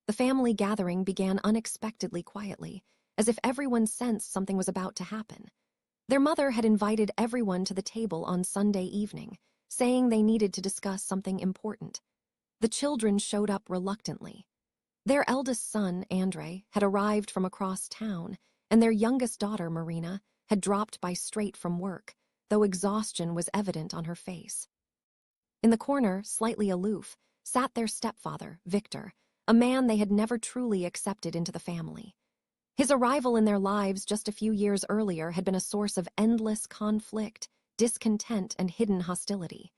The family gathering began unexpectedly quietly, as if everyone sensed something was about to happen. Their mother had invited everyone to the table on Sunday evening, saying they needed to discuss something important. The children showed up reluctantly. Their eldest son, Andrey, had arrived from across town, and their youngest daughter, Marina, had dropped by straight from work, though exhaustion was evident on her face. In the corner, slightly aloof, sat their stepfather, Victor, a man they had never truly accepted into the family. His arrival in their lives just a few years earlier had been a source of endless conflict, discontent, and hidden hostility.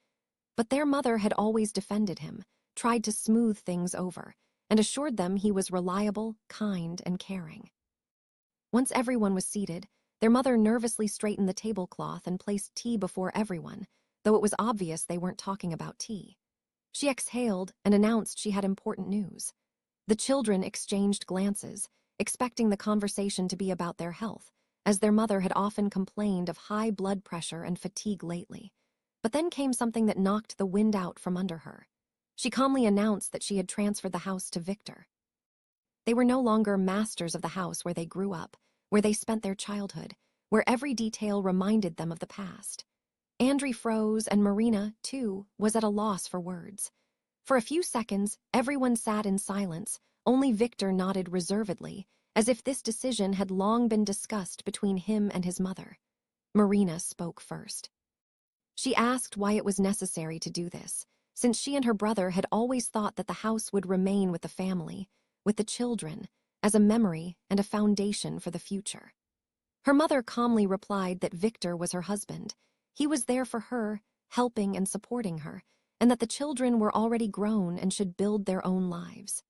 But their mother had always defended him, tried to smooth things over, and assured them he was reliable, kind, and caring. Once everyone was seated, their mother nervously straightened the tablecloth and placed tea before everyone, though it was obvious they weren't talking about tea. She exhaled and announced she had important news. The children exchanged glances, expecting the conversation to be about their health, as their mother had often complained of high blood pressure and fatigue lately. But then came something that knocked the wind out from under her. She calmly announced that she had transferred the house to Victor. They were no longer masters of the house where they grew up, where they spent their childhood, where every detail reminded them of the past. Andrey froze, and Marina, too, was at a loss for words. For a few seconds, everyone sat in silence. Only Victor nodded reservedly, as if this decision had long been discussed between him and his mother. Marina spoke first. She asked why it was necessary to do this, since she and her brother had always thought that the house would remain with the family, with the children, as a memory and a foundation for the future. Her mother calmly replied that Victor was her husband. He was there for her, helping and supporting her, and that the children were already grown and should build their own lives.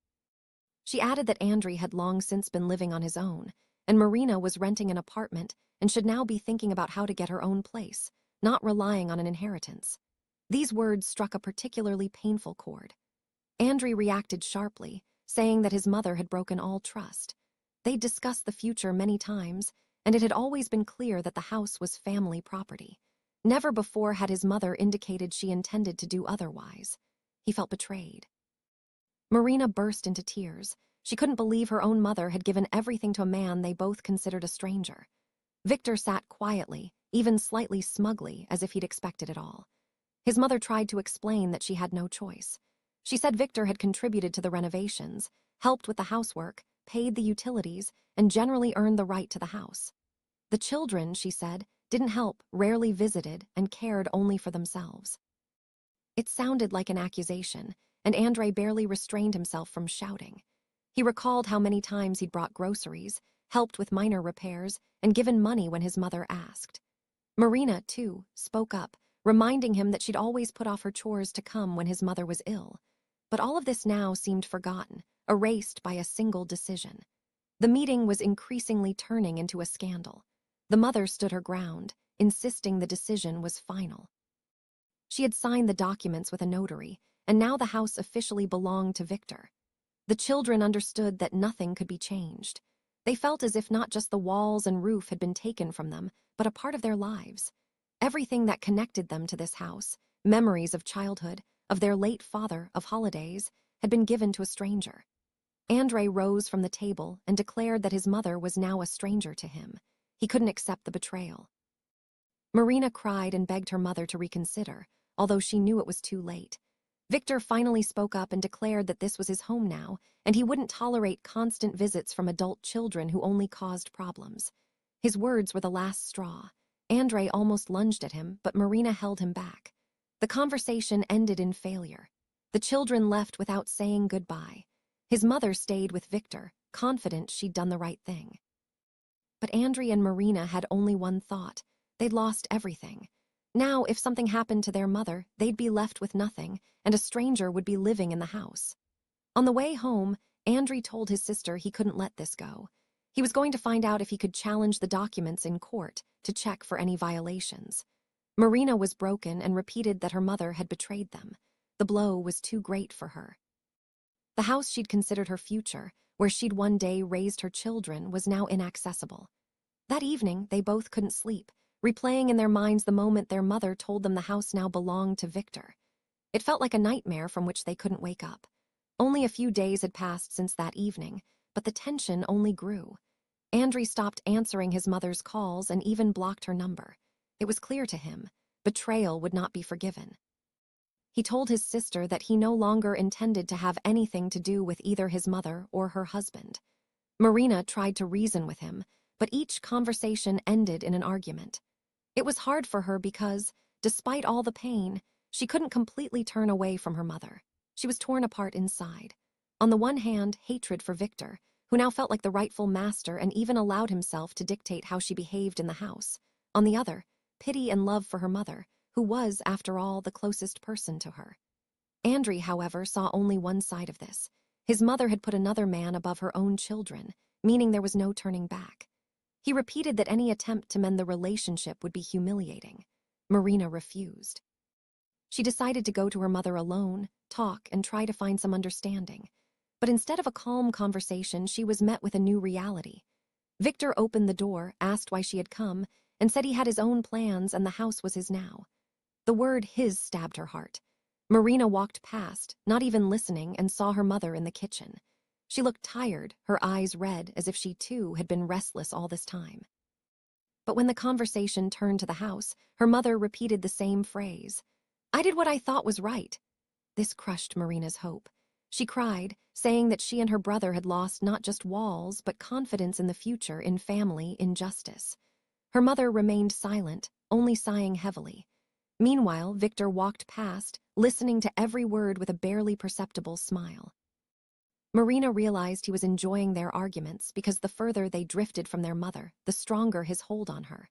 She added that Andrey had long since been living on his own, and Marina was renting an apartment and should now be thinking about how to get her own place, not relying on an inheritance. These words struck a particularly painful chord. Andrey reacted sharply, saying that his mother had broken all trust. They'd discussed the future many times, and it had always been clear that the house was family property. Never before had his mother indicated she intended to do otherwise. He felt betrayed. Marina burst into tears. She couldn't believe her own mother had given everything to a man they both considered a stranger. Victor sat quietly, even slightly smugly, as if he'd expected it all. His mother tried to explain that she had no choice. She said Victor had contributed to the renovations, helped with the housework, paid the utilities, and generally earned the right to the house. The children, she said, didn't help, rarely visited, and cared only for themselves. It sounded like an accusation, and Andrey barely restrained himself from shouting. He recalled how many times he'd brought groceries, helped with minor repairs, and given money when his mother asked. Marina, too, spoke up, reminding him that she'd always put off her chores to come when his mother was ill. But all of this now seemed forgotten, erased by a single decision. The meeting was increasingly turning into a scandal. The mother stood her ground, insisting the decision was final. She had signed the documents with a notary, and now the house officially belonged to Victor. The children understood that nothing could be changed. They felt as if not just the walls and roof had been taken from them, but a part of their lives. Everything that connected them to this house, memories of childhood, of their late father, of holidays, had been given to a stranger. Andrey rose from the table and declared that his mother was now a stranger to him. He couldn't accept the betrayal. Marina cried and begged her mother to reconsider, although she knew it was too late. Victor finally spoke up and declared that this was his home now, and he wouldn't tolerate constant visits from adult children who only caused problems. His words were the last straw. Andrey almost lunged at him, but Marina held him back. The conversation ended in failure. The children left without saying goodbye. His mother stayed with Victor, confident she'd done the right thing. But Andrey and Marina had only one thought. They'd lost everything. Now, if something happened to their mother, they'd be left with nothing, and a stranger would be living in the house. On the way home, Andrey told his sister he couldn't let this go. He was going to find out if he could challenge the documents in court to check for any violations. Marina was broken and repeated that her mother had betrayed them. The blow was too great for her. The house she'd considered her future, where she'd one day raised her children, was now inaccessible. That evening, they both couldn't sleep, replaying in their minds the moment their mother told them the house now belonged to Victor. It felt like a nightmare from which they couldn't wake up. Only a few days had passed since that evening, but the tension only grew. Andrey stopped answering his mother's calls and even blocked her number. It was clear to him, betrayal would not be forgiven. He told his sister that he no longer intended to have anything to do with either his mother or her husband. Marina tried to reason with him, but each conversation ended in an argument. It was hard for her because, despite all the pain, she couldn't completely turn away from her mother. She was torn apart inside. On the one hand, hatred for Victor, who now felt like the rightful master and even allowed himself to dictate how she behaved in the house. On the other, pity and love for her mother, who was, after all, the closest person to her. Andrey, however, saw only one side of this. His mother had put another man above her own children, meaning there was no turning back. He repeated that any attempt to mend the relationship would be humiliating. Marina refused. She decided to go to her mother alone, talk, and try to find some understanding. But instead of a calm conversation, she was met with a new reality. Victor opened the door, asked why she had come, and said he had his own plans and the house was his now. The word his stabbed her heart. Marina walked past, not even listening, and saw her mother in the kitchen. She looked tired, her eyes red, as if she too had been restless all this time. But when the conversation turned to the house, her mother repeated the same phrase. "I did what I thought was right." This crushed Marina's hope. She cried, saying that she and her brother had lost not just walls, but confidence in the future, in family, in justice. Her mother remained silent, only sighing heavily. Meanwhile, Victor walked past, listening to every word with a barely perceptible smile. Marina realized he was enjoying their arguments because the further they drifted from their mother, the stronger his hold on her.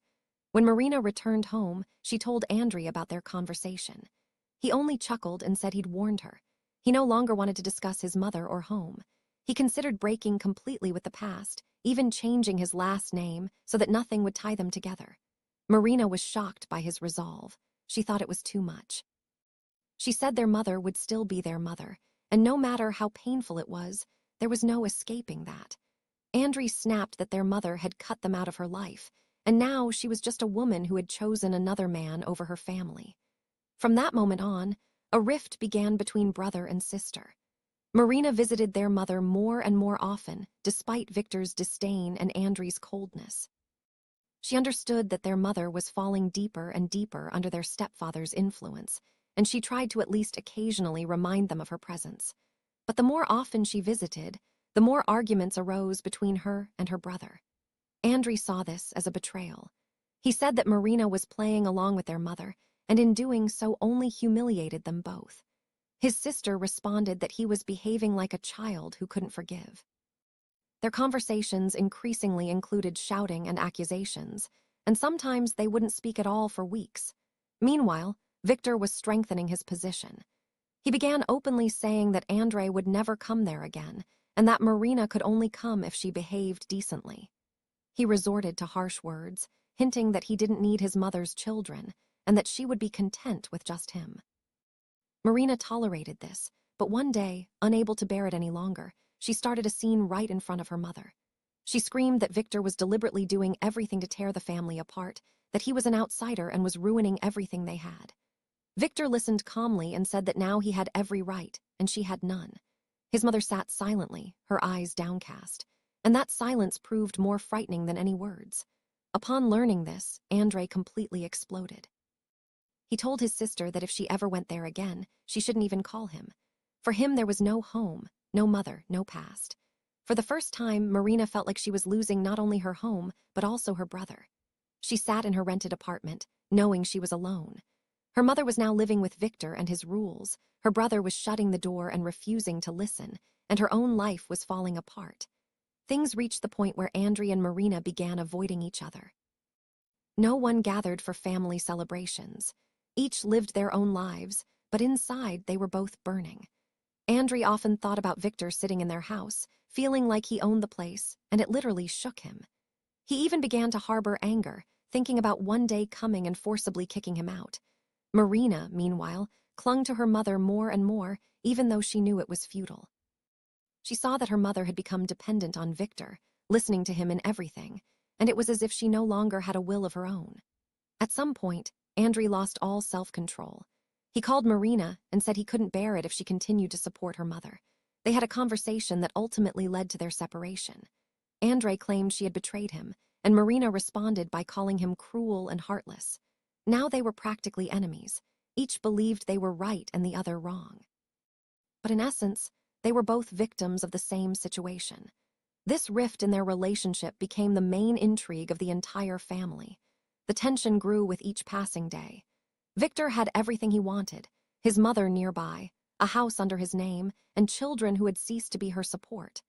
When Marina returned home, she told Andrey about their conversation. He only chuckled and said he'd warned her. He no longer wanted to discuss his mother or home. He considered breaking completely with the past, even changing his last name so that nothing would tie them together. Marina was shocked by his resolve. She thought it was too much. She said their mother would still be their mother, and no matter how painful it was, there was no escaping that. Andrey snapped that their mother had cut them out of her life, and now she was just a woman who had chosen another man over her family. From that moment on, a rift began between brother and sister. Marina visited their mother more and more often, despite Victor's disdain and Andrey's coldness. She understood that their mother was falling deeper and deeper under their stepfather's influence, and she tried to at least occasionally remind them of her presence. But the more often she visited, the more arguments arose between her and her brother. Andrey saw this as a betrayal. He said that Marina was playing along with their mother, and in doing so only humiliated them both. His sister responded that he was behaving like a child who couldn't forgive. Their conversations increasingly included shouting and accusations, and sometimes they wouldn't speak at all for weeks. Meanwhile, Victor was strengthening his position. He began openly saying that Andrey would never come there again, and that Marina could only come if she behaved decently. He resorted to harsh words, hinting that he didn't need his mother's children, and that she would be content with just him. Marina tolerated this, but one day, unable to bear it any longer, she started a scene right in front of her mother. She screamed that Victor was deliberately doing everything to tear the family apart, that he was an outsider and was ruining everything they had. Victor listened calmly and said that now he had every right, and she had none. His mother sat silently, her eyes downcast, and that silence proved more frightening than any words. Upon learning this, Andrey completely exploded. He told his sister that if she ever went there again, she shouldn't even call him. For him, there was no home, no mother, no past. For the first time, Marina felt like she was losing not only her home, but also her brother. She sat in her rented apartment, knowing she was alone. Her mother was now living with Victor and his rules, her brother was shutting the door and refusing to listen, and her own life was falling apart. Things reached the point where Andrey and Marina began avoiding each other. No one gathered for family celebrations. Each lived their own lives, but inside they were both burning. Andrey often thought about Victor sitting in their house, feeling like he owned the place, and it literally shook him. He even began to harbor anger, thinking about one day coming and forcibly kicking him out. Marina, meanwhile, clung to her mother more and more, even though she knew it was futile. She saw that her mother had become dependent on Victor, listening to him in everything, and it was as if she no longer had a will of her own. At some point, Andrey lost all self-control. He called Marina and said he couldn't bear it if she continued to support her mother. They had a conversation that ultimately led to their separation. Andrey claimed she had betrayed him, and Marina responded by calling him cruel and heartless. Now they were practically enemies. Each believed they were right and the other wrong. But in essence, they were both victims of the same situation. This rift in their relationship became the main intrigue of the entire family. The tension grew with each passing day. Victor had everything he wanted: his mother nearby, a house under his name, and children who had ceased to be her support.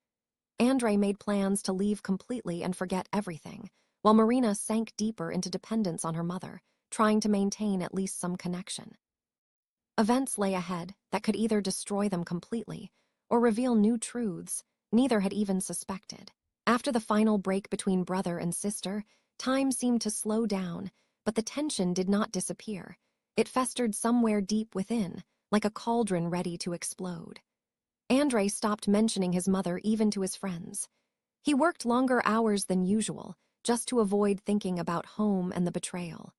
Andrey made plans to leave completely and forget everything, while Marina sank deeper into dependence on her mother, trying to maintain at least some connection. Events lay ahead that could either destroy them completely or reveal new truths neither had even suspected. After the final break between brother and sister, time seemed to slow down, but the tension did not disappear. It festered somewhere deep within, like a cauldron ready to explode. Andrey stopped mentioning his mother even to his friends. He worked longer hours than usual, just to avoid thinking about home and the betrayal.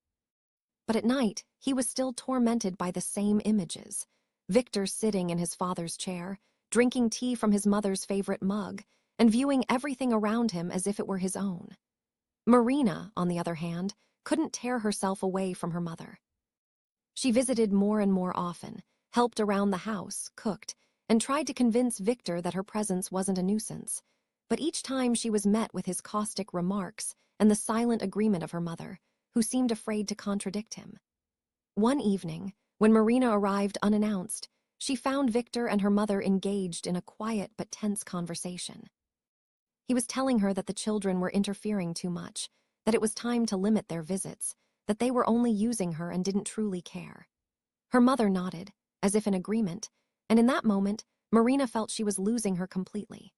But at night, he was still tormented by the same images. Victor sitting in his father's chair, drinking tea from his mother's favorite mug, and viewing everything around him as if it were his own. Marina, on the other hand, couldn't tear herself away from her mother. She visited more and more often, helped around the house, cooked, and tried to convince Victor that her presence wasn't a nuisance. But each time she was met with his caustic remarks and the silent agreement of her mother, who seemed afraid to contradict him. One evening, when Marina arrived unannounced, she found Victor and her mother engaged in a quiet but tense conversation. He was telling her that the children were interfering too much, that it was time to limit their visits, that they were only using her and didn't truly care. Her mother nodded, as if in agreement, and in that moment, Marina felt she was losing her completely.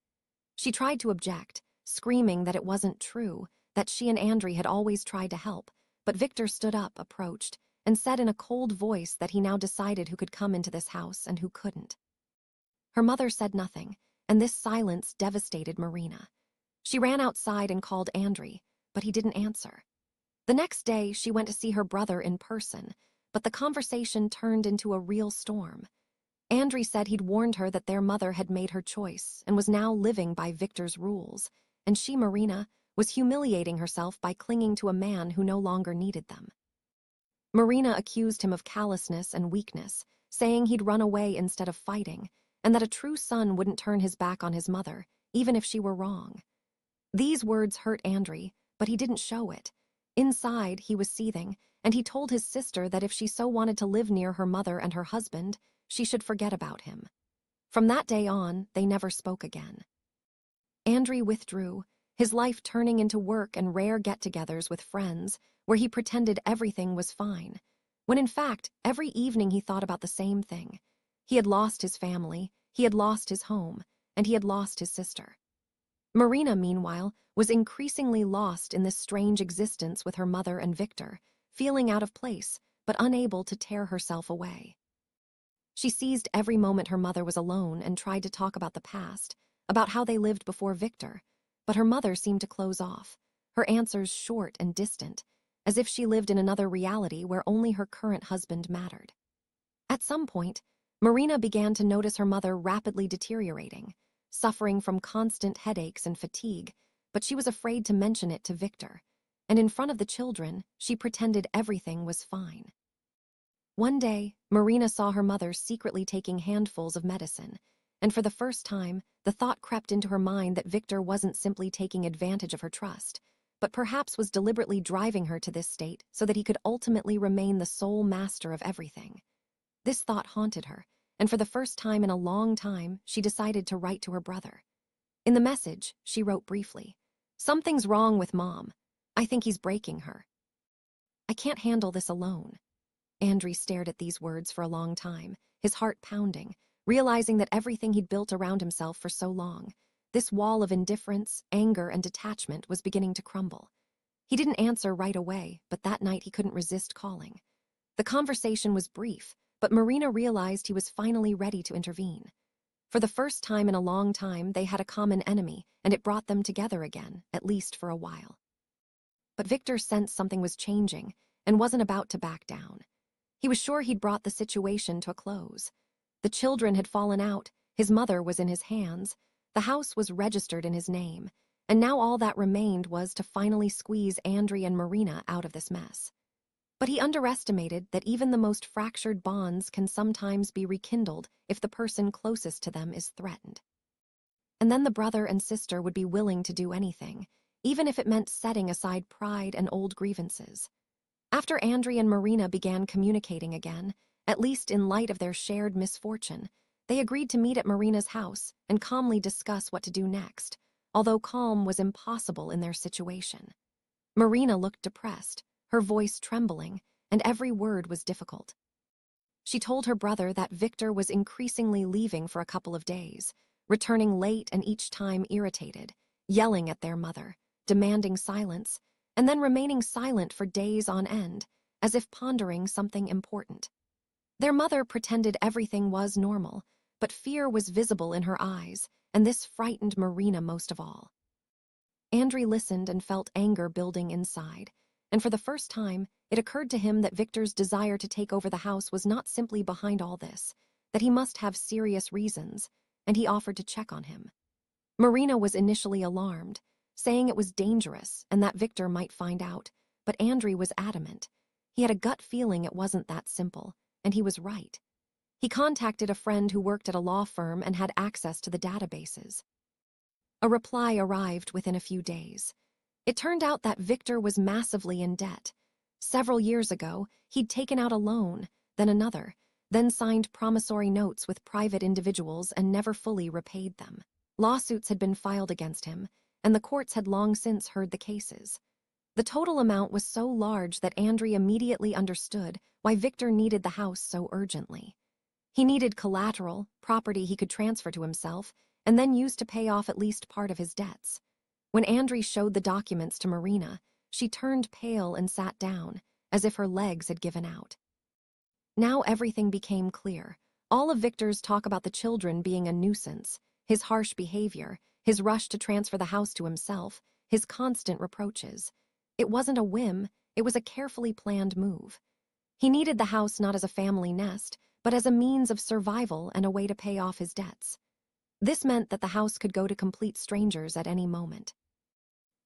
She tried to object, screaming that it wasn't true, that she and Andrey had always tried to help, but Victor stood up, approached, and said in a cold voice that he now decided who could come into this house and who couldn't. Her mother said nothing, and this silence devastated Marina. She ran outside and called Andrey, but he didn't answer. The next day, she went to see her brother in person, but the conversation turned into a real storm. Andrey said he'd warned her that their mother had made her choice and was now living by Victor's rules, and she, Marina, was humiliating herself by clinging to a man who no longer needed them. Marina accused him of callousness and weakness, saying he'd run away instead of fighting, and that a true son wouldn't turn his back on his mother, even if she were wrong. These words hurt Andrey, but he didn't show it. Inside, he was seething, and he told his sister that if she so wanted to live near her mother and her husband, she should forget about him. From that day on, they never spoke again. Andrey withdrew, his life turning into work and rare get-togethers with friends, where he pretended everything was fine, when in fact, every evening he thought about the same thing. He had lost his family, he had lost his home, and he had lost his sister. Marina, meanwhile, was increasingly lost in this strange existence with her mother and Victor, feeling out of place, but unable to tear herself away. She seized every moment her mother was alone and tried to talk about the past, about how they lived before Victor, but her mother seemed to close off, her answers short and distant, as if she lived in another reality where only her current husband mattered. At some point, Marina began to notice her mother rapidly deteriorating, suffering from constant headaches and fatigue, but she was afraid to mention it to Victor, and in front of the children, she pretended everything was fine. One day, Marina saw her mother secretly taking handfuls of medicine, and for the first time, the thought crept into her mind that Victor wasn't simply taking advantage of her trust, but perhaps was deliberately driving her to this state so that he could ultimately remain the sole master of everything. This thought haunted her, and for the first time in a long time, she decided to write to her brother. In the message, she wrote briefly, "Something's wrong with Mom. I think he's breaking her. I can't handle this alone." Andrey stared at these words for a long time, his heart pounding, realizing that everything he'd built around himself for so long, this wall of indifference, anger, and detachment was beginning to crumble. He didn't answer right away, but that night he couldn't resist calling. The conversation was brief, but Marina realized he was finally ready to intervene. For the first time in a long time, they had a common enemy, and it brought them together again, at least for a while. But Victor sensed something was changing and wasn't about to back down. He was sure he'd brought the situation to a close. The children had fallen out, His mother was in his hands, the house was registered in his name, and now all that remained was to finally squeeze Andrey and Marina out of this mess. But he underestimated that even the most fractured bonds can sometimes be rekindled if the person closest to them is threatened. And then the brother and sister would be willing to do anything, even if it meant setting aside pride and old grievances. After Andrey and Marina began communicating again, at least in light of their shared misfortune, they agreed to meet at Marina's house and calmly discuss what to do next, although calm was impossible in their situation. Marina looked depressed, her voice trembling, and every word was difficult. She told her brother that Victor was increasingly leaving for a couple of days, returning late and each time irritated, yelling at their mother, demanding silence, and then remaining silent for days on end, as if pondering something important. Their mother pretended everything was normal, but fear was visible in her eyes, and this frightened Marina most of all. Andrey listened and felt anger building inside, and for the first time, it occurred to him that Victor's desire to take over the house was not simply behind all this, that he must have serious reasons, and he offered to check on him. Marina was initially alarmed, saying it was dangerous and that Victor might find out, but Andrey was adamant. He had a gut feeling it wasn't that simple, and he was right. He contacted a friend who worked at a law firm and had access to the databases. A reply arrived within a few days. It turned out that Victor was massively in debt. Several years ago, he'd taken out a loan, then another, then signed promissory notes with private individuals and never fully repaid them. Lawsuits had been filed against him, and the courts had long since heard the cases. The total amount was so large that Andrey immediately understood why Victor needed the house so urgently. He needed collateral, property he could transfer to himself, and then use to pay off at least part of his debts. When Andrey showed the documents to Marina, she turned pale and sat down, as if her legs had given out. Now everything became clear. All of Victor's talk about the children being a nuisance, his harsh behavior, his rush to transfer the house to himself, his constant reproaches. It wasn't a whim, it was a carefully planned move. He needed the house not as a family nest, but as a means of survival and a way to pay off his debts. This meant that the house could go to complete strangers at any moment.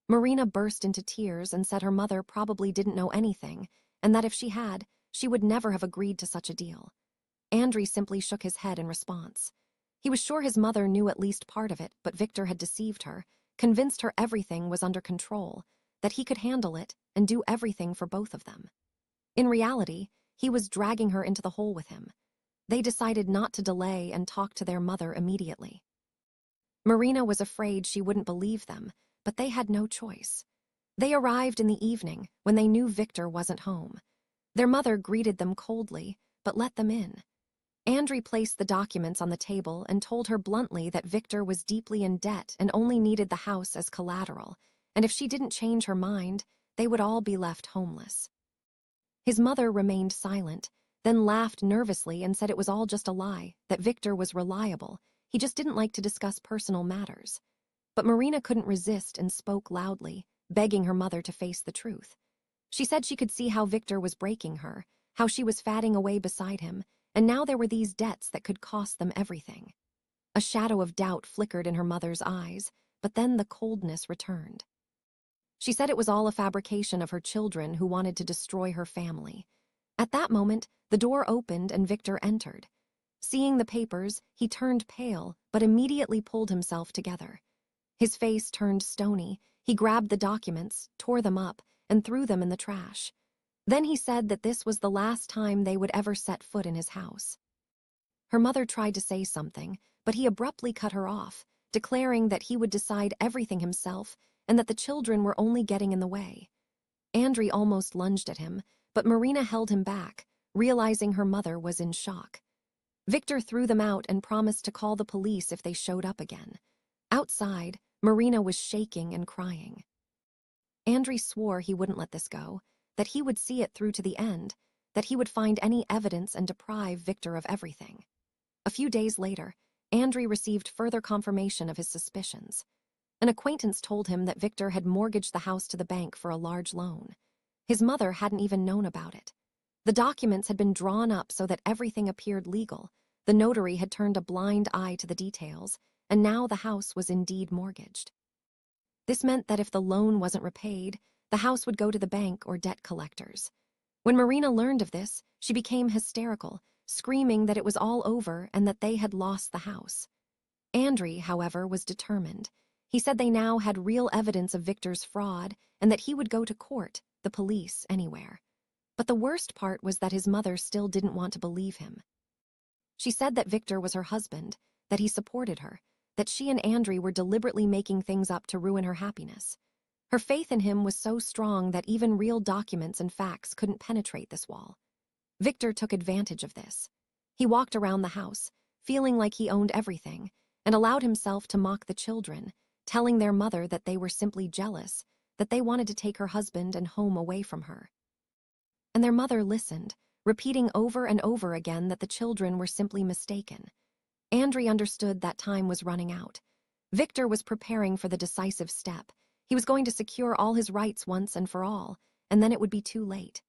Marina burst into tears and said her mother probably didn't know anything, and that if she had, she would never have agreed to such a deal. Andrey simply shook his head in response. He was sure his mother knew at least part of it, but Victor had deceived her, convinced her everything was under control, that he could handle it and do everything for both of them. In reality, he was dragging her into the hole with him. They decided not to delay and talk to their mother immediately. Marina was afraid she wouldn't believe them, but they had no choice. They arrived in the evening when they knew Victor wasn't home. Their mother greeted them coldly, but let them in. Andrey placed the documents on the table and told her bluntly that Victor was deeply in debt and only needed the house as collateral, and if she didn't change her mind, they would all be left homeless. His mother remained silent, then laughed nervously and said it was all just a lie, that Victor was reliable, he just didn't like to discuss personal matters. But Marina couldn't resist and spoke loudly, begging her mother to face the truth. She said she could see how Victor was breaking her, how she was fatting away beside him, and now there were these debts that could cost them everything. A shadow of doubt flickered in her mother's eyes, but then the coldness returned. She said it was all a fabrication of her children who wanted to destroy her family. At that moment, the door opened and Victor entered. Seeing the papers, he turned pale, but immediately pulled himself together. His face turned stony. He grabbed the documents, tore them up, and threw them in the trash. Then he said that this was the last time they would ever set foot in his house. Her mother tried to say something, but he abruptly cut her off, declaring that he would decide everything himself and that the children were only getting in the way. Andrey almost lunged at him, but Marina held him back, realizing her mother was in shock. Victor threw them out and promised to call the police if they showed up again. Outside, Marina was shaking and crying. Andrey swore he wouldn't let this go, that he would see it through to the end, that he would find any evidence and deprive Victor of everything. A few days later, Andrey received further confirmation of his suspicions. An acquaintance told him that Victor had mortgaged the house to the bank for a large loan. His mother hadn't even known about it. The documents had been drawn up so that everything appeared legal. The notary had turned a blind eye to the details, and now the house was indeed mortgaged. This meant that if the loan wasn't repaid, the house would go to the bank or debt collectors. When Marina learned of this, she became hysterical, screaming that it was all over and that they had lost the house. Andrey, however, was determined. He said they now had real evidence of Victor's fraud and that he would go to court, the police, anywhere. But the worst part was that his mother still didn't want to believe him. She said that Victor was her husband, that he supported her, that she and Andrey were deliberately making things up to ruin her happiness. Her faith in him was so strong that even real documents and facts couldn't penetrate this wall. Victor took advantage of this. He walked around the house, feeling like he owned everything, and allowed himself to mock the children, telling their mother that they were simply jealous, that they wanted to take her husband and home away from her. And their mother listened, repeating over and over again that the children were simply mistaken. Andrey understood that time was running out. Victor was preparing for the decisive step. He was going to secure all his rights once and for all, and then it would be too late.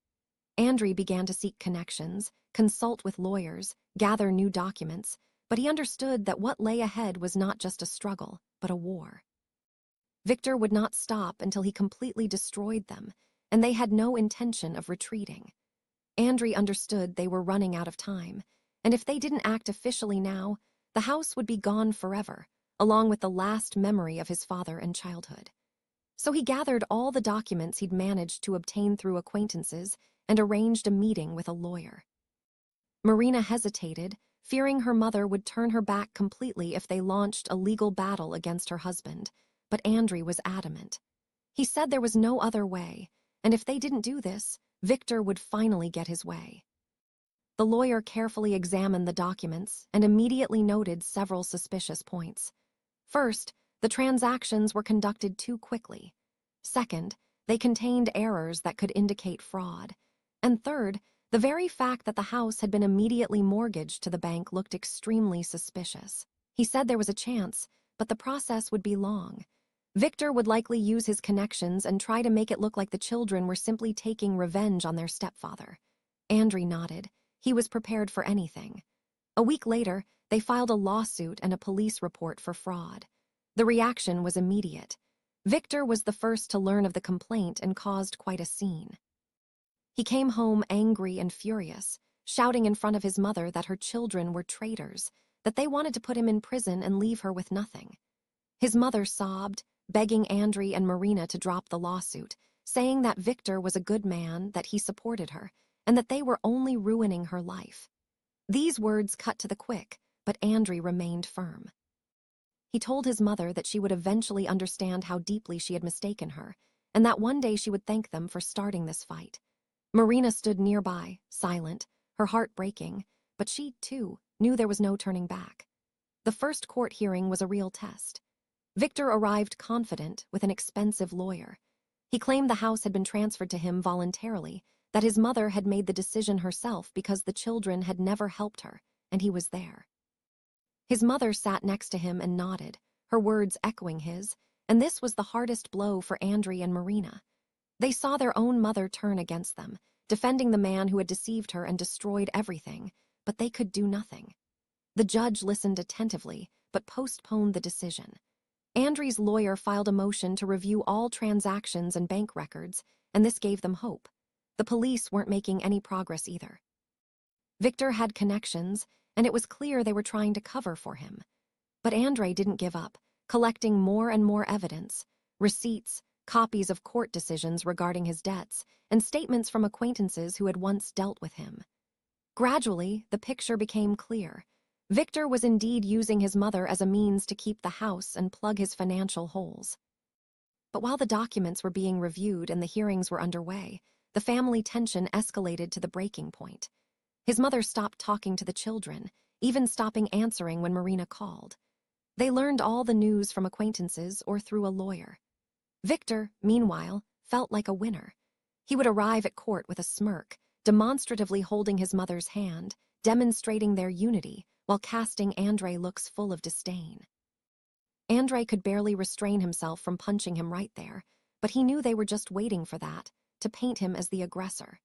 Andrey began to seek connections, consult with lawyers, gather new documents, but he understood that what lay ahead was not just a struggle, but a war. Victor would not stop until he completely destroyed them, and they had no intention of retreating. Andrey understood they were running out of time, and if they didn't act officially now, the house would be gone forever, along with the last memory of his father and childhood. So he gathered all the documents he'd managed to obtain through acquaintances and arranged a meeting with a lawyer. Marina hesitated, fearing her mother would turn her back completely if they launched a legal battle against her husband, but Andrey was adamant. He said there was no other way, and if they didn't do this, Victor would finally get his way. The lawyer carefully examined the documents and immediately noted several suspicious points. First, the transactions were conducted too quickly. Second, they contained errors that could indicate fraud. And third, the very fact that the house had been immediately mortgaged to the bank looked extremely suspicious. He said there was a chance, but the process would be long. Victor would likely use his connections and try to make it look like the children were simply taking revenge on their stepfather. Andrey nodded. He was prepared for anything. A week later, they filed a lawsuit and a police report for fraud. The reaction was immediate. Victor was the first to learn of the complaint and caused quite a scene. He came home angry and furious, shouting in front of his mother that her children were traitors, that they wanted to put him in prison and leave her with nothing. His mother sobbed, begging Andrey and Marina to drop the lawsuit, saying that Victor was a good man, that he supported her, and that they were only ruining her life. These words cut to the quick, but Andrey remained firm. He told his mother that she would eventually understand how deeply she had mistaken her, and that one day she would thank them for starting this fight. Marina stood nearby, silent, her heart breaking, but she, too, knew there was no turning back. The first court hearing was a real test. Victor arrived confident with an expensive lawyer. He claimed the house had been transferred to him voluntarily, that his mother had made the decision herself because the children had never helped her, and he was there. His mother sat next to him and nodded, her words echoing his, and this was the hardest blow for Andrey and Marina. They saw their own mother turn against them, defending the man who had deceived her and destroyed everything, but they could do nothing. The judge listened attentively, but postponed the decision. Andrey's lawyer filed a motion to review all transactions and bank records, and this gave them hope. The police weren't making any progress either. Victor had connections, and it was clear they were trying to cover for him. But Andrey didn't give up, collecting more and more evidence, receipts, copies of court decisions regarding his debts, and statements from acquaintances who had once dealt with him. Gradually, the picture became clear. Victor was indeed using his mother as a means to keep the house and plug his financial holes. But while the documents were being reviewed and the hearings were underway, the family tension escalated to the breaking point. His mother stopped talking to the children, even stopping answering when Marina called. They learned all the news from acquaintances or through a lawyer. Victor, meanwhile, felt like a winner. He would arrive at court with a smirk, demonstratively holding his mother's hand, demonstrating their unity, while casting Andrey looks full of disdain. Andrey could barely restrain himself from punching him right there, but he knew they were just waiting for that, to paint him as the aggressor.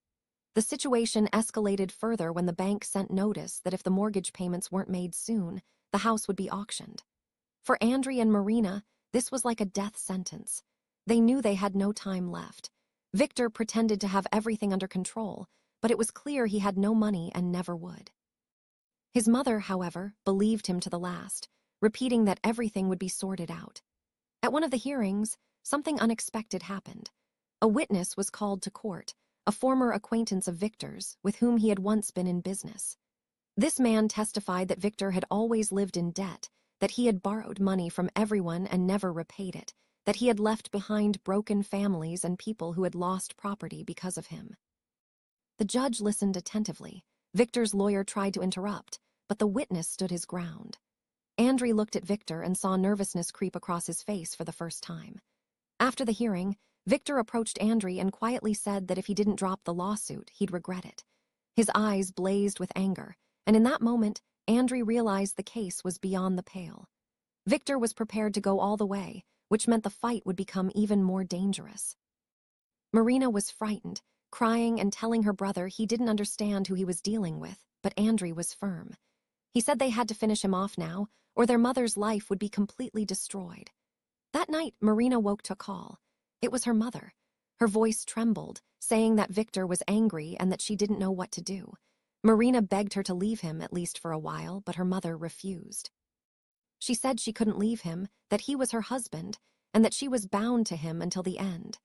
The situation escalated further when the bank sent notice that if the mortgage payments weren't made soon, the house would be auctioned. For Andrey and Marina, this was like a death sentence. They knew they had no time left. Victor pretended to have everything under control, but it was clear he had no money and never would. His mother, however, believed him to the last, repeating that everything would be sorted out. At one of the hearings, something unexpected happened. A witness was called to court, a former acquaintance of Victor's with whom he had once been in business. This man testified that Victor had always lived in debt, that he had borrowed money from everyone and never repaid it, that he had left behind broken families and people who had lost property because of him. The judge listened attentively. Victor's lawyer tried to interrupt, but the witness stood his ground. Andrey looked at Victor and saw nervousness creep across his face for the first time. After the hearing, Victor approached Andrey and quietly said that if he didn't drop the lawsuit, he'd regret it. His eyes blazed with anger, and in that moment, Andrey realized the case was beyond the pale. Victor was prepared to go all the way, which meant the fight would become even more dangerous. Marina was frightened, crying and telling her brother he didn't understand who he was dealing with, but Andrey was firm. He said they had to finish him off now, or their mother's life would be completely destroyed. That night, Marina woke to call. It was her mother. Her voice trembled, saying that Victor was angry and that she didn't know what to do. Marina begged her to leave him, at least for a while, but her mother refused. She said she couldn't leave him, that he was her husband, and that she was bound to him until the end.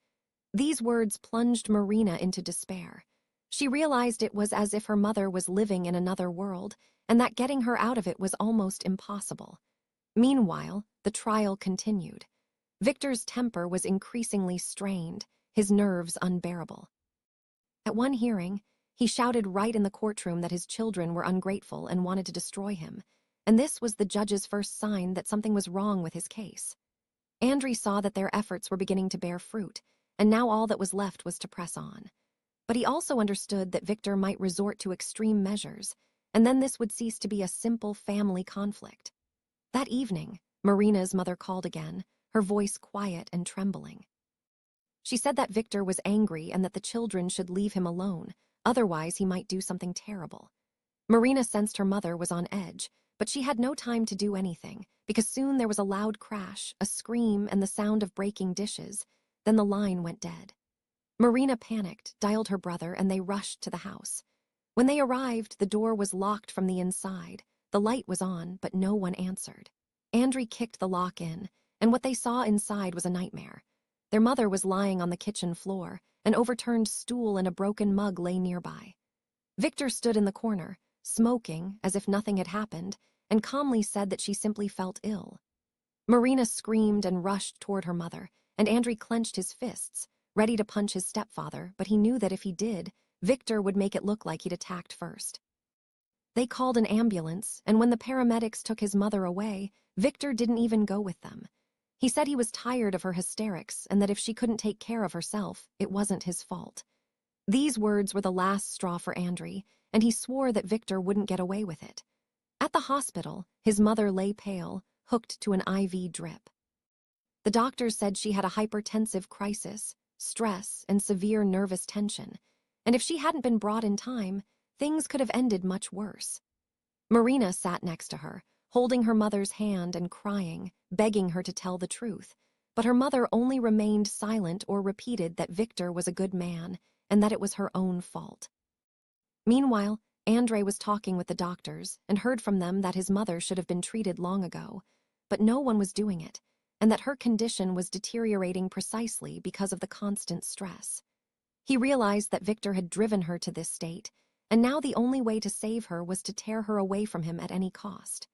These words plunged Marina into despair. She realized it was as if her mother was living in another world, and that getting her out of it was almost impossible. Meanwhile, the trial continued. Victor's temper was increasingly strained, his nerves unbearable. At one hearing, he shouted right in the courtroom that his children were ungrateful and wanted to destroy him, and this was the judge's first sign that something was wrong with his case. Andrey saw that their efforts were beginning to bear fruit, and now all that was left was to press on. But he also understood that Victor might resort to extreme measures, and then this would cease to be a simple family conflict. That evening, Marina's mother called again, her voice quiet and trembling. She said that Victor was angry and that the children should leave him alone, otherwise he might do something terrible. Marina sensed her mother was on edge, but she had no time to do anything, because soon there was a loud crash, a scream, and the sound of breaking dishes. Then the line went dead. Marina panicked, dialed her brother, and they rushed to the house. When they arrived, the door was locked from the inside. The light was on, but no one answered. Andrey kicked the lock in, and what they saw inside was a nightmare. Their mother was lying on the kitchen floor. An overturned stool and a broken mug lay nearby. Victor stood in the corner, smoking as if nothing had happened, and calmly said that she simply felt ill. Marina screamed and rushed toward her mother, and Andrey clenched his fists, ready to punch his stepfather, but he knew that if he did, Victor would make it look like he'd attacked first. They called an ambulance, and when the paramedics took his mother away, Victor didn't even go with them. He said he was tired of her hysterics and that if she couldn't take care of herself, it wasn't his fault. These words were the last straw for Andrey, and he swore that Victor wouldn't get away with it. At the hospital, his mother lay pale, hooked to an IV drip. The doctors said she had a hypertensive crisis, stress, and severe nervous tension, and if she hadn't been brought in time, things could have ended much worse. Marina sat next to her, holding her mother's hand and crying, begging her to tell the truth, but her mother only remained silent or repeated that Victor was a good man and that it was her own fault. Meanwhile, Andrey was talking with the doctors and heard from them that his mother should have been treated long ago, but no one was doing it, and that her condition was deteriorating precisely because of the constant stress. He realized that Victor had driven her to this state, and now the only way to save her was to tear her away from him at any cost.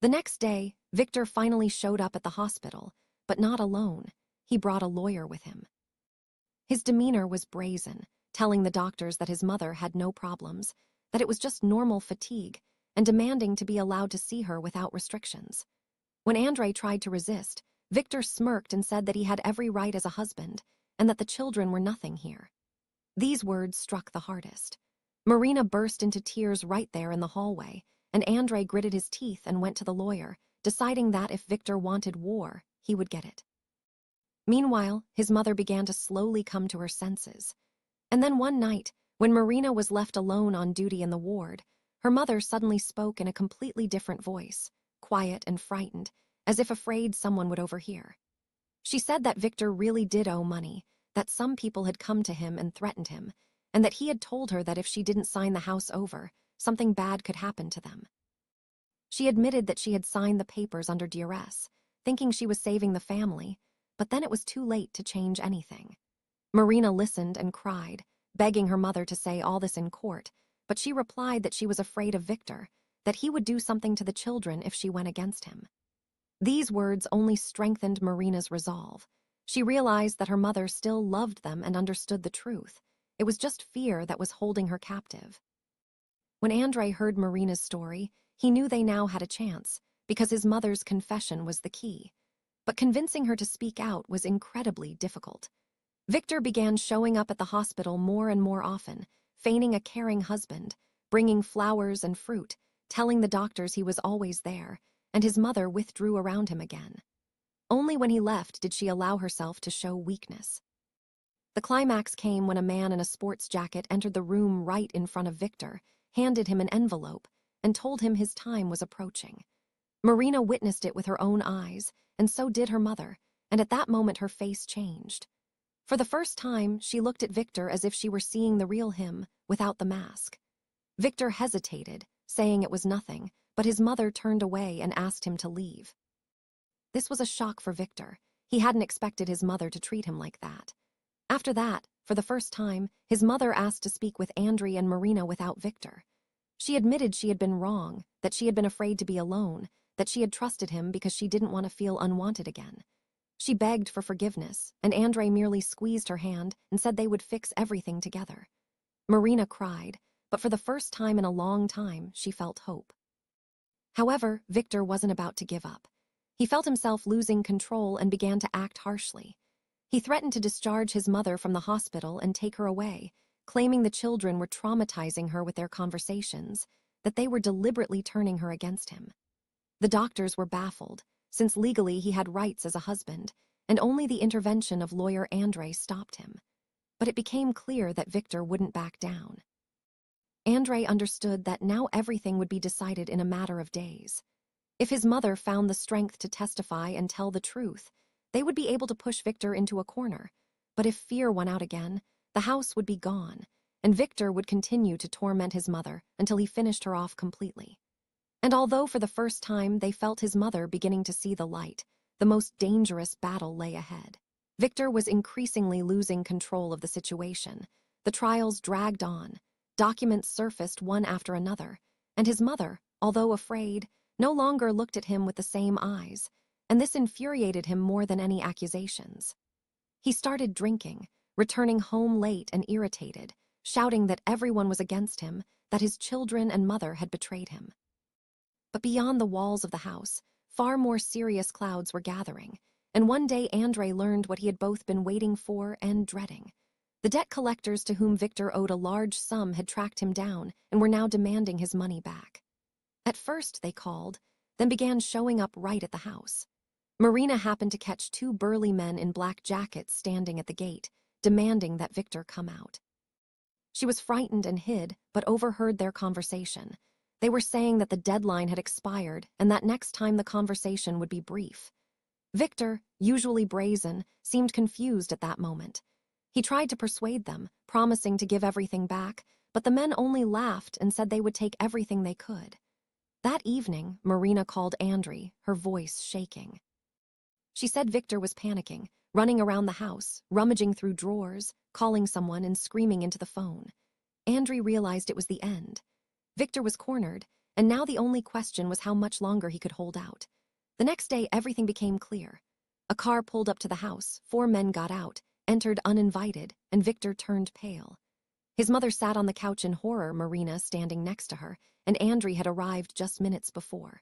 The next day, Victor finally showed up at the hospital, but not alone. He brought a lawyer with him. His demeanor was brazen, telling the doctors that his mother had no problems, that it was just normal fatigue, and demanding to be allowed to see her without restrictions. When Andrey tried to resist, Victor smirked and said that he had every right as a husband, and that the children were nothing here. These words struck the hardest. Marina burst into tears right there in the hallway, and Andrey gritted his teeth and went to the lawyer, deciding that if Victor wanted war, he would get it. Meanwhile, his mother began to slowly come to her senses. And then one night, When Marina was left alone on duty in the ward, her mother suddenly spoke in a completely different voice, quiet and frightened, as if afraid someone would overhear. She said that Victor really did owe money, that some people had come to him and threatened him, and that he had told her that if she didn't sign the house over, something bad could happen to them. She admitted that she had signed the papers under duress, thinking she was saving the family, but then it was too late to change anything. Marina listened and cried, begging her mother to say all this in court, but she replied that she was afraid of Victor, that he would do something to the children if she went against him. These words only strengthened Marina's resolve. She realized that her mother still loved them and understood the truth. It was just fear that was holding her captive. When Andrey heard Marina's story, he knew they now had a chance, because his mother's confession was the key. But convincing her to speak out was incredibly difficult. Victor began showing up at the hospital more and more often, feigning a caring husband, bringing flowers and fruit, telling the doctors he was always there, and his mother withdrew around him again. Only when he left did she allow herself to show weakness. The climax came when a man in a sports jacket entered the room right in front of Victor, handed him an envelope, and told him his time was approaching. Marina witnessed it with her own eyes, and so did her mother, and at that moment her face changed. For the first time, she looked at Victor as if she were seeing the real him, without the mask. Victor hesitated, saying it was nothing, but his mother turned away and asked him to leave. This was a shock for Victor. He hadn't expected his mother to treat him like that. After that, for the first time, his mother asked to speak with Andrey and Marina without Victor. She admitted she had been wrong, that she had been afraid to be alone, that she had trusted him because she didn't want to feel unwanted again. She begged for forgiveness, and Andrey merely squeezed her hand and said they would fix everything together. Marina cried, but for the first time in a long time, she felt hope. However, Victor wasn't about to give up. He felt himself losing control and began to act harshly. He threatened to discharge his mother from the hospital and take her away, claiming the children were traumatizing her with their conversations, that they were deliberately turning her against him. The doctors were baffled, since legally he had rights as a husband, and only the intervention of lawyer Andrey stopped him. But it became clear that Victor wouldn't back down. Andrey understood that now everything would be decided in a matter of days. If his mother found the strength to testify and tell the truth, they would be able to push Victor into a corner. But if fear won out again, the house would be gone, and Victor would continue to torment his mother until he finished her off completely. And although for the first time they felt his mother beginning to see the light, the most dangerous battle lay ahead. Victor was increasingly losing control of the situation. The trials dragged on, documents surfaced one after another, and his mother, although afraid, no longer looked at him with the same eyes, and this infuriated him more than any accusations. He started drinking, returning home late and irritated, shouting that everyone was against him, that his children and mother had betrayed him. But beyond the walls of the house, far more serious clouds were gathering, and one day Andrey learned what he had both been waiting for and dreading. The debt collectors to whom Victor owed a large sum had tracked him down and were now demanding his money back. At first they called, then began showing up right at the house. Marina happened to catch two burly men in black jackets standing at the gate, demanding that Victor come out. She was frightened and hid, but overheard their conversation. They were saying that the deadline had expired and that next time the conversation would be brief. Victor, usually brazen, seemed confused at that moment. He tried to persuade them, promising to give everything back, but the men only laughed and said they would take everything they could. That evening, Marina called Andrey, her voice shaking. She said Victor was panicking, running around the house, rummaging through drawers, calling someone and screaming into the phone. Andrey realized it was the end. Victor was cornered, and now the only question was how much longer he could hold out. The next day, everything became clear. A car pulled up to the house, 4 men got out, entered uninvited, and Victor turned pale. His mother sat on the couch in horror, Marina standing next to her, and Andrey had arrived just minutes before.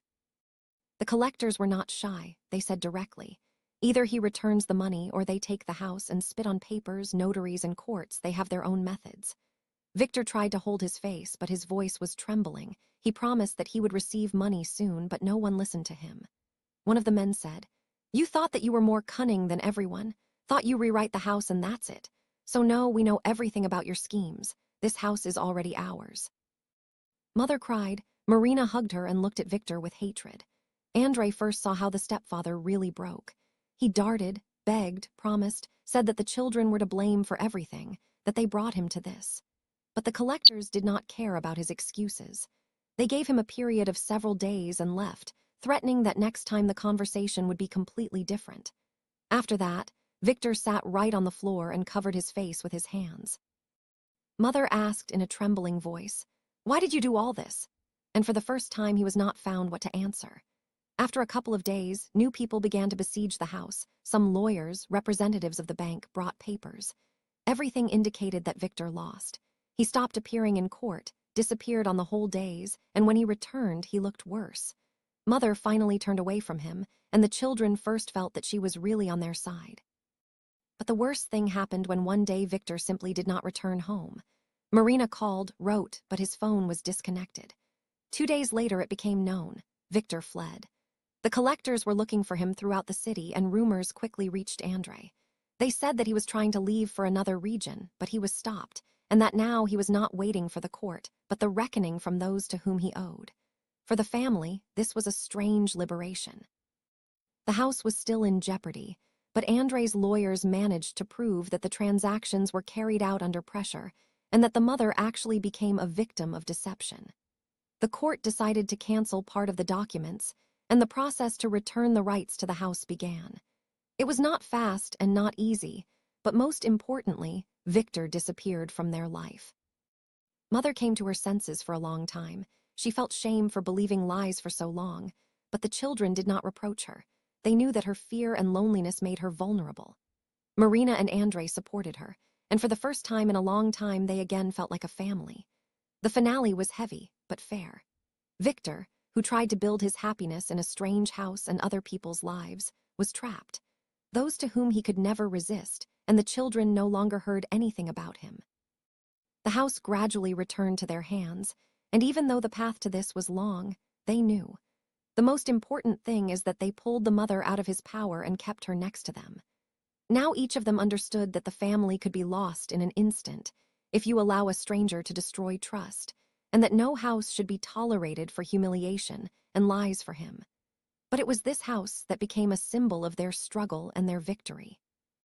The collectors were not shy, they said directly. Either he returns the money or they take the house and spit on papers, notaries, and courts. They have their own methods. Victor tried to hold his face, but his voice was trembling. He promised that he would receive money soon, but no one listened to him. One of the men said, "You thought that you were more cunning than everyone, thought you rewrite the house and that's it. So no, we know everything about your schemes. This house is already ours." Mother cried. Marina hugged her and looked at Victor with hatred. Andrey first saw how the stepfather really broke. He darted, begged, promised, said that the children were to blame for everything, that they brought him to this. But the collectors did not care about his excuses. They gave him a period of several days and left, threatening that next time the conversation would be completely different. After that, Victor sat right on the floor and covered his face with his hands. Mother asked in a trembling voice, "Why did you do all this?" And for the first time he was not found what to answer. After a couple of days, new people began to besiege the house. Some lawyers, representatives of the bank, brought papers. Everything indicated that Victor lost. He stopped appearing in court, disappeared on the whole days, and when he returned, he looked worse. Mother finally turned away from him, and the children first felt that she was really on their side. But the worst thing happened when one day Victor simply did not return home. Marina called, wrote, but his phone was disconnected. 2 days later, it became known. Victor fled. The collectors were looking for him throughout the city, and rumors quickly reached Andrey. They said that he was trying to leave for another region, but he was stopped, and that now he was not waiting for the court, but the reckoning from those to whom he owed. For the family, this was a strange liberation. The house was still in jeopardy, but Andrey's lawyers managed to prove that the transactions were carried out under pressure and that the mother actually became a victim of deception. The court decided to cancel part of the documents, and the process to return the rights to the house began. It was not fast and not easy, but most importantly, Victor disappeared from their life. Mother came to her senses for a long time. She felt shame for believing lies for so long, but the children did not reproach her. They knew that her fear and loneliness made her vulnerable. Marina and Andrey supported her, and for the first time in a long time they again felt like a family. The finale was heavy, but fair. Victor, who tried to build his happiness in a strange house and other people's lives, was trapped. Those to whom he could never resist, and the children no longer heard anything about him. The house gradually returned to their hands, and even though the path to this was long, they knew. The most important thing is that they pulled the mother out of his power and kept her next to them. Now each of them understood that the family could be lost in an instant if you allow a stranger to destroy trust, and that no house should be tolerated for humiliation and lies for him. But it was this house that became a symbol of their struggle and their victory.